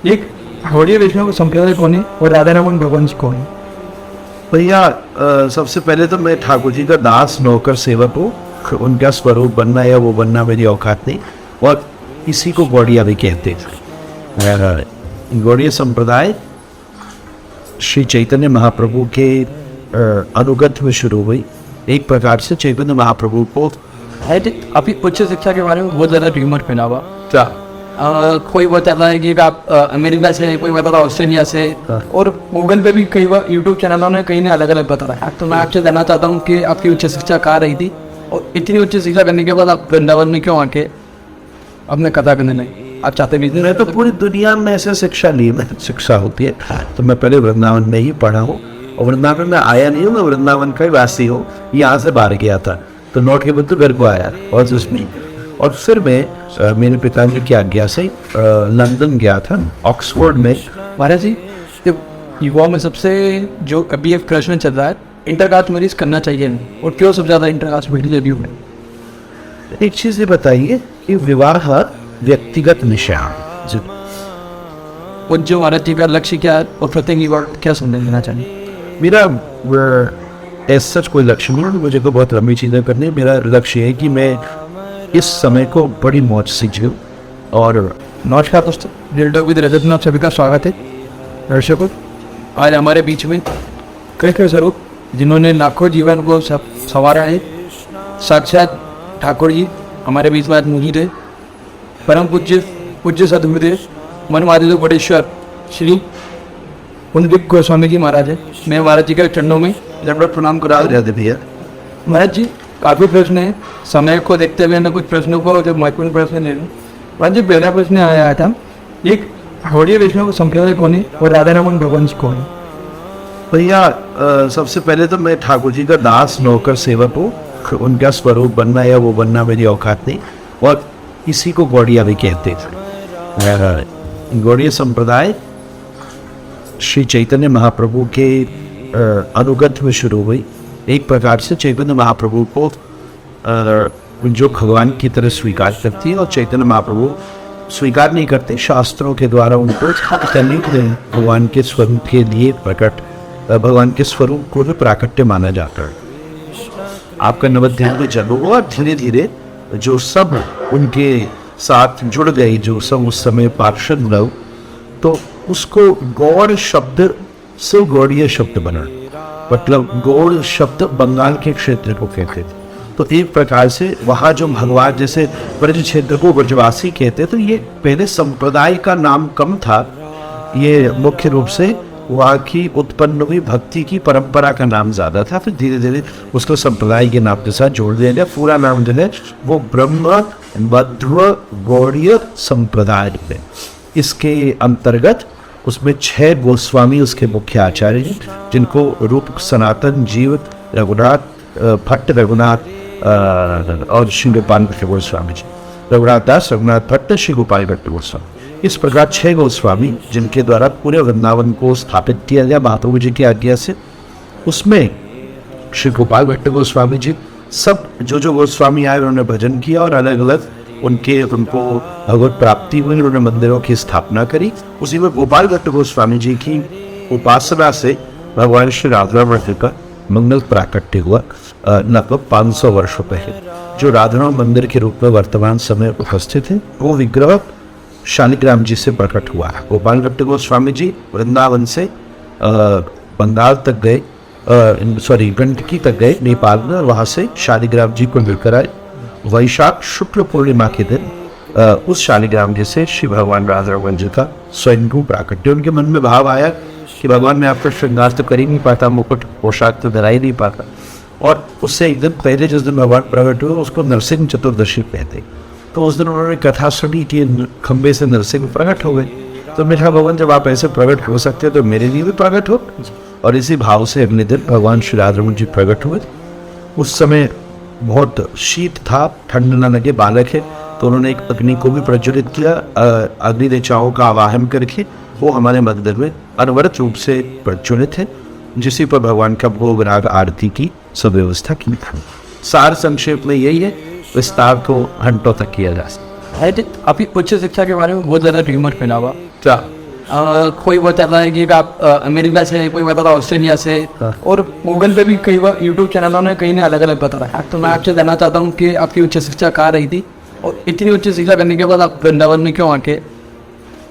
एक गौड़ीय वैष्णव संप्रदाय कौन है और राधा रमन भगवान जी कौन है? भैया सबसे पहले तो मैं ठाकुर जी का दास नौकर सेवक हूँ। उनका स्वरूप बनना या वो बनना मेरी औकात नहीं, और इसी को गौड़िया भी कहते हैं। गौड़ीय संप्रदाय श्री चैतन्य महाप्रभु के अनुगत में शुरू हुई। एक प्रकार से चैतन्य महाप्रभु को अभी उच्च शिक्षा के बारे में बहुत ज़्यादा ट्यूमर फैला हुआ क्या? कोई बताता है कि आप अमेरिका से, कोई बताता है ऑस्ट्रेलिया से, और गूगल पे भी कई बार यूट्यूब चैनलों ने कई ने अलग अलग बता रहा है। तो मैं आपसे जानना चाहता हूँ कि आपकी उच्च शिक्षा कहाँ रही थी, और इतनी उच्च शिक्षा करने के बाद आप वृंदावन में क्यों आके अपने कथा करने नहीं आप चाहते भी? मैं तो पूरी दुनिया में ऐसे शिक्षा ली, शिक्षा होती है तो मैं पहले वृंदावन में ही पढ़ा हूँ, और वृंदावन में आया नहीं हूँ, मैं वृंदावन का ही वासी हूँ। यहाँ से बाहर गया था तो नोट के बदले घर को आया, और उसमें और फिर मैं मेरे पिताजी की आज्ञा से लंदन गया था, ऑक्सफोर्ड में। महाराज जी, युवाओं में सबसे जो अभी एक प्रश्न चल रहा है, इंटरकास्ट मैरिज करना चाहिए नहीं, और क्यों सबसे ज़्यादा इंटरकास्ट मैरिज अभी है? एक चीज़ ये बताइए कि विवाह व्यक्तिगत निशान जो और जो महाराज जी का लक्ष्य क्या है, और प्रत्येक युवा क्या संदेश देना चाहिए? मेरा ऐसा कोई लक्ष्य नहीं है, मुझे तो बहुत लंबी चीज़ें करनी है। मेरा लक्ष्य है कि मैं इस समय को बड़ी मौज से जीऊँ। और नमस्कार दोस्तों, रियल टॉक विद रजत में आप सभी का स्वागत है। दर्शकों, आज हमारे बीच में कई स्वरूप जिन्होंने लाखों जीवन को संवारा है, साक्षात ठाकुर जी हमारे बीच में आज मौजूद है। परम पूज्य सदगुरुदेव मन महादेव बड़ेश्वर श्री कुंदीप गोस्वामी जी महाराज है। मैं महाराज जी के चरणों में दंडवत प्रणाम करा राधे राधे भैया। महाराज जी, काफ़ी प्रश्न है, समय को देखते हुए ना कुछ प्रश्नों को जब महत्वपूर्ण प्रश्न ले लूँ। महाराज जी, पहला प्रश्न आया था, एक गौड़ीय वैष्णव संप्रदाय कौन है और राधा रमन भगवान जी कौन है? भैया सबसे पहले तो मैं ठाकुर जी का दास नौकर सेवक हूँ। उनका स्वरूप बनना या वो बनना मेरी औकात नहीं, और इसी को गौड़िया भी कहते हैं। गौड़ीय संप्रदाय श्री चैतन्य महाप्रभु के अनुगत में शुरू हुई। एक प्रकार से चैतन्य महाप्रभु को जो भगवान की तरह स्वीकार करती है, और चैतन्य महाप्रभु स्वीकार नहीं करते, शास्त्रों के द्वारा उनको भगवान के स्वरूप के लिए प्रकट, भगवान के स्वरूप को भी प्राकट्य माना जाता है। आपका नवध्यान में जब हुआ, धीरे धीरे जो सब उनके साथ जुड़ गए, जो सब उस समय पार्षद लोग, तो उसको गौड़ शब्द से गौड़ीय शब्द बना। मतलब गौड़ शब्द बंगाल के क्षेत्र को कहते थे। तो एक प्रकार से वहाँ जो भगवान, जैसे ब्रज क्षेत्र को ब्रजवासी कहते, तो ये पहले संप्रदाय का नाम कम था। ये मुख्य रूप से वहाँ की उत्पन्न हुई भक्ति की परंपरा का नाम ज़्यादा था। फिर धीरे धीरे उसको संप्रदाय के नाम के साथ जोड़ दिया गया। पूरा नाम जो है वो ब्रह्म मध्व गौड़ीय संप्रदाय है। इसके अंतर्गत उसमें 6 गोस्वामी उसके मुख्य आचार्य हैं, जिनको रूप सनातन, जीव, रघुनाथ भट्ट, रघुनाथ और श्री गोपाल भट्ट गोस्वामी जी, रघुनाथ दास, रघुनाथ भट्ट, श्री गोपाल भट्ट गोस्वामी। इस प्रकार 6 गोस्वामी जिनके द्वारा पूरे वृंदावन को स्थापित किया गया महाप्रभु जी की आज्ञा से। उसमें श्री गोपाल भट्ट गोस्वामी जी, सब जो गोस्वामी आए उन्होंने भजन किया, और अलग अलग उनको भगवत प्राप्ति हुई, उन्होंने मंदिरों की स्थापना करी। उसी में गोपाल भट्ट गोस्वामी जी की उपासना से भगवान श्री राधा कृष्ण का मंगल प्राकट्य हुआ लगभग 500 वर्षों पहले। जो राधा मंदिर के रूप में वर्तमान समय उपस्थित है, वो विग्रह शालिग्राम जी से प्रकट हुआ है। गोपाल भट्ट गोस्वामी जी वृंदावन से बंगाल तक गए, गंडकी तक गए नेपाल में, और वहाँ से शालिग्राम जी को मिलकर आए। वैशाख शुक्ल पूर्णिमा के दिन उस शालिग्राम जी से श्री भगवान राधा रमन जी का स्वयं प्राकट्य। उनके मन में भाव आया कि भगवान मैं आपका श्रृंगार तो कर ही नहीं पाता, मुकुट पोशाक तो धरा ही नहीं पाता। और उससे एक दिन पहले जिस दिन भगवान प्रकट हुए उसको नरसिंह चतुर्दशी कहते। तो उस दिन उन्होंने कथा सुनी कि खंबे से नरसिंह प्रकट हो गए। तो मैं कहा भगवान जब आप ऐसे प्रकट हो सकते हैं तो मेरे लिए भी प्रकट हो। और इसी भाव से अगले दिन भगवान श्री राधा रमन जी प्रकट हुए। उस समय बहुत शीत था, ठंड न लगे, बालक है, तो उन्होंने एक अग्नि को भी प्रज्वलित किया। अग्नि देवताओं का आवाहन करके वो हमारे मंदिर में अनवरत रूप से प्रज्वलित है, जिसी पर भगवान का भोग राग आरती की सब व्यवस्था की। सार संक्षेप में यही है, विस्तार को घंटों तक किया जा सकता है। अभी उच्च शिक्षा के बारे में बहुत ज़्यादा ट्यूमर फैला हुआ क्या? कोई बताता है कि आप अमेरिका से, कोई बताता है ऑस्ट्रेलिया से, हाँ। और गूगल पे भी कई बार यूट्यूब चैनलों ने कई ने अलग अलग बता रहा है। तो मैं आपसे जानना चाहता हूँ कि आपकी उच्च शिक्षा कहाँ रही थी, और इतनी उच्च शिक्षा करने के बाद आप वृंदावन में क्यों आके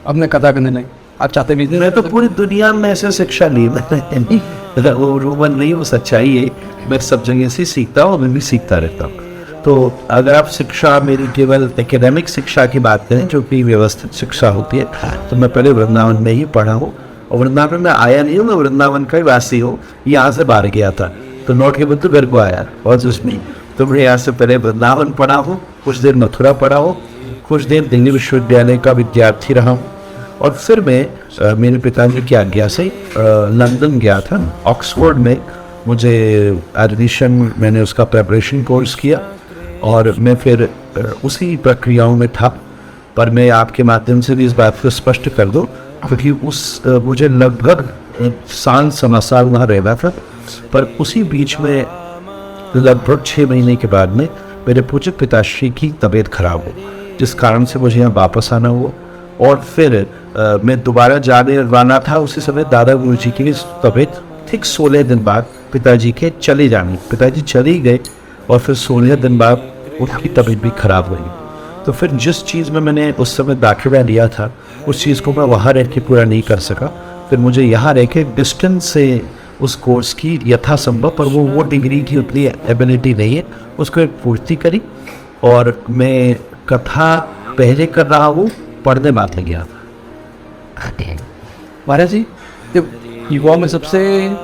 अपने कथा करने लगे? आप चाहते भी थे? मैं तो पूरी दुनिया में ऐसे शिक्षा ली मैंने वो रोमन नहीं, वो सच्चाई है। मैं सब जगह से सीखता हूँ, मैं भी सीखता रहता हूँ। तो अगर आप शिक्षा मेरी केवल एकेडमिक शिक्षा की बात करें, जो कि व्यवस्थित शिक्षा होती है, तो मैं पहले वृंदावन में ही पढ़ा हूँ। और वृंदावन में आया नहीं हूँ, मैं वृंदावन का ही वासी हूँ। यहाँ से बाहर गया था तो नोट के बदले घर को आया, और उसमें तो मैं यहाँ से पहले वृंदावन पढ़ा हूँ, कुछ देर मथुरा पढ़ा हूँ, कुछ देर दिल्ली विश्वविद्यालय का विद्यार्थी रहा हूँ, और फिर मैं मेरे पिताजी की आज्ञा से लंदन गया था। ऑक्सफोर्ड में मुझे एडमिशन, मैंने उसका प्रेपरेशन कोर्स किया, और मैं फिर उसी प्रक्रियाओं में था। पर मैं आपके माध्यम से भी इस बात को स्पष्ट कर दूं, क्योंकि मुझे लगभग 1 सवा साल वहाँ रहना था, पर उसी बीच में लगभग 6 महीने के बाद में मेरे पूज्य पिताश्री की तबीयत खराब हो, जिस कारण से मुझे यहाँ वापस आना हुआ। और फिर मैं दोबारा जाने वाला था उसी समय दादा गुरु जी की तबीयत ठीक 16 दिन बाद पिताजी के चले जाने, पिताजी चले गए, और फिर 16 दिन बाद उनकी तबीयत भी खराब हुई। तो फिर जिस चीज़ में मैंने उस समय दाखिला लिया था, उस चीज़ को मैं वहाँ रह के पूरा नहीं कर सका। फिर मुझे यहाँ रह के डिस्टेंस से उस कोर्स की यथासंभव, पर वो डिग्री की उतनी एबिलिटी नहीं है, उसको एक पूर्ति करी। और मैं कथा पहले कर रहा हूँ, पढ़ने बात लग गया। महाराज जी, जब युवाओं में सबसे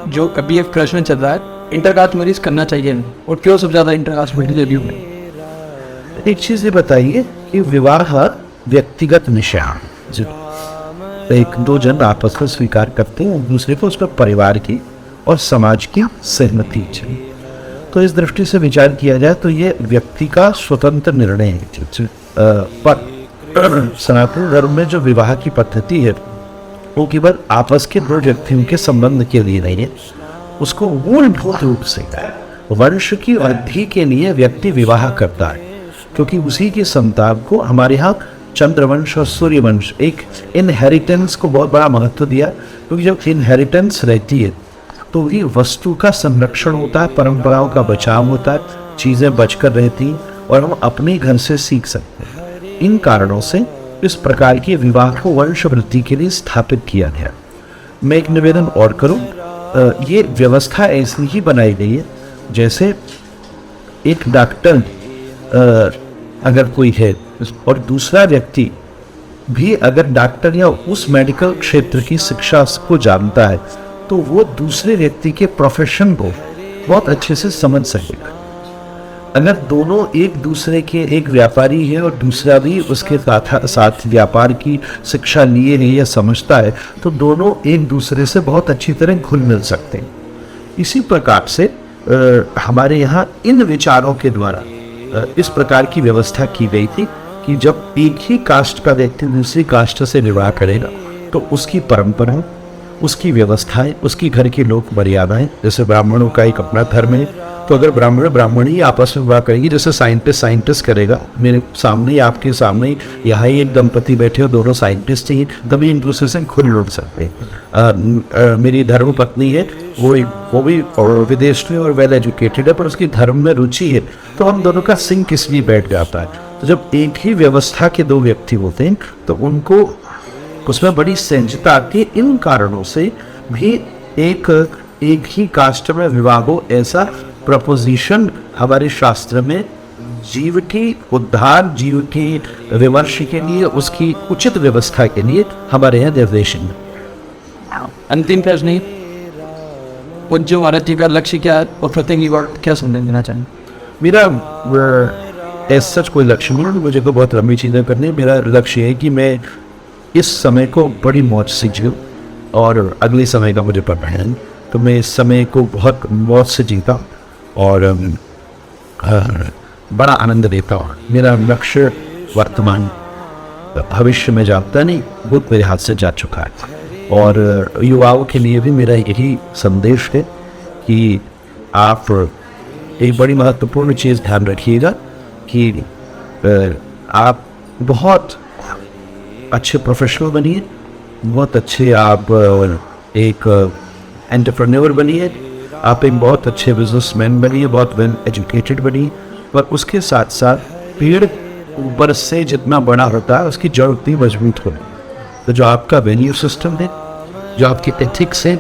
जो अभी एक प्रश्न चल रहा है, इंटरकास्ट मैरिज करना चाहिए नहीं, और क्यों सबसे ज़्यादा इंटरकास्ट मैरिज अभी हुई? एक चीज़ ये बताइए कि विवाह व्यक्तिगत निशान, जो एक दो जन आपस में स्वीकार करते हैं, दूसरे को उसमें परिवार की और समाज की सहमति चाहिए। तो इस दृष्टि से विचार किया जाए तो ये व्यक्ति का स्वतंत्र निर्णय है। पर सनातन धर्म में जो विवाह की पद्धति है, वो केवल आपस के दो व्यक्तियों के संबंध के लिए नहीं है, उसको मूलभूत रूप से वंश की वृद्धि के लिए व्यक्ति विवाह करता है, क्योंकि उसी की संतान को हमारे यहाँ चंद्रवंश और सूर्यवंश एक इनहेरिटेंस को बहुत बड़ा महत्व दिया, क्योंकि जब इनहेरिटेंस रहती है तो वही वस्तु का संरक्षण होता है, परंपराओं का बचाव होता है, चीज़ें बचकर रहती हैं और हम अपने घर से सीख सकते हैं। इन कारणों से इस प्रकार के विवाह को वंश वृद्धि के लिए स्थापित किया गया। मैं एक निवेदन और करूं, ये व्यवस्था ऐसी ही बनाई गई है जैसे एक डॉक्टर अगर कोई है और दूसरा व्यक्ति भी अगर डॉक्टर या उस मेडिकल क्षेत्र की शिक्षा को जानता है, तो वो दूसरे व्यक्ति के प्रोफेशन को बहुत अच्छे से समझ सकेगा। अगर दोनों एक दूसरे के, एक व्यापारी है और दूसरा भी उसके साथ व्यापार की शिक्षा लिए है या समझता है, तो दोनों एक दूसरे से बहुत अच्छी तरह घुल मिल सकते हैं। इसी प्रकार से हमारे यहाँ इन विचारों के द्वारा इस प्रकार की व्यवस्था की गई थी कि जब एक ही कास्ट का व्यक्ति दूसरी कास्ट से विवाह करेगा तो उसकी परंपरा, उसकी व्यवस्थाएं, उसकी घर की लोक मर्यादाएं, जैसे ब्राह्मणों का एक अपना धर्म है, तो अगर ब्राह्मण ही आपस में विवाह करेंगे, जैसे साइंटिस्ट करेगा, मेरे सामने आपके सामने यहाँ ही एक दंपति बैठे हो, दोनों साइंटिस्ट ही, तभी एक दूसरे से खुल लुट सकते हैं। मेरी धर्म पत्नी है, वो भी विदेश में और वेल एजुकेटेड है, पर उसकी धर्म में रुचि है, तो हम दोनों का सिंक इसलिए बैठ जाता है। तो जब एक ही व्यवस्था के दो व्यक्ति होते हैं तो उनको उसमें बड़ी सहजता आती है। इन कारणों से भी एक ही कास्ट में विवाह हो, ऐसा प्रपोजिशन हमारे शास्त्र में जीव की उद्धार, जीव की विमर्श के लिए, उसकी उचित व्यवस्था के लिए हमारे यहाँ निर्देश है। अंतिम प्रश्न नहीं, पूज्य महाराज जी का लक्ष्य क्या है और प्रत्येक युवा क्या संदेश देना चाहेंगे? मेरा ऐसा कोई लक्ष्य नहीं, मुझे तो बहुत लंबी चीज़ें करनी है। मेरा लक्ष्य है कि मैं इस समय को बड़ी मौज से जीऊँ और अगले समय का मुझे पता है, तो मैं इस समय को बहुत मौज से जीता और बड़ा आनंद लेता हूँ। मेरा लक्ष्य वर्तमान, भविष्य में जाता नहीं, बहुत मेरे हाथ से जा चुका है। और युवाओं के लिए भी मेरा यही संदेश है कि आप एक बड़ी महत्वपूर्ण चीज़ ध्यान रखिएगा कि आप बहुत अच्छे प्रोफेशनल बनिए बहुत अच्छे आप एक एंटरप्रेन्योर बनिए, आप एक बहुत अच्छे बिजनेसमैन बनिए, बहुत वेल एजुकेटेड बनिए, पर उसके साथ साथ पेड़ ऊपर से जितना बड़ा होता है उसकी जड़ उतनी मजबूत हो। तो जो आपका वैल्यू सिस्टम है, जो आपकी एथिक्स है,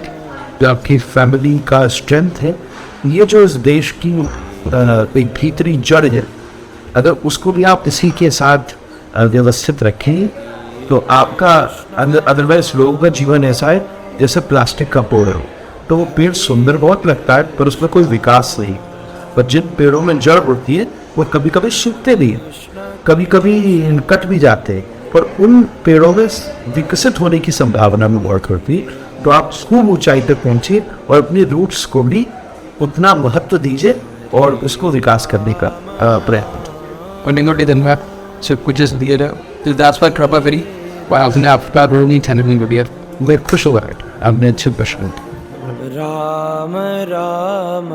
जो आपकी फैमिली का स्ट्रेंथ है, ये जो इस देश की एक भीतरी जड़ है, अगर उसको भी आप इसी के साथ व्यवस्थित रखें तो आपका अदरवाइज लोगों का जीवन ऐसा है जैसे प्लास्टिक का पेड़ हो। तो वो पेड़ सुंदर बहुत लगता है पर उसमें कोई विकास नहीं। पर जिन पेड़ों में जड़ होती है वो कभी कभी सूखते भी हैं, कभी कभी कट भी जाते हैं, पर उन पेड़ों में विकसित होने की संभावना में बहुत होती है। तो आप खूब ऊंचाई तक पहुंचिए और अपनी रूट्स को भी उतना महत्व दीजिए और उसको विकास करने का प्रयत्न। और निगोटी दिन में सब कुछ इस दिए तो that's why कृपा करी आपने आपका रोनी थैनवी में दिया। मैं खुश हो गया आपने अच्छे प्रश्न। राम राम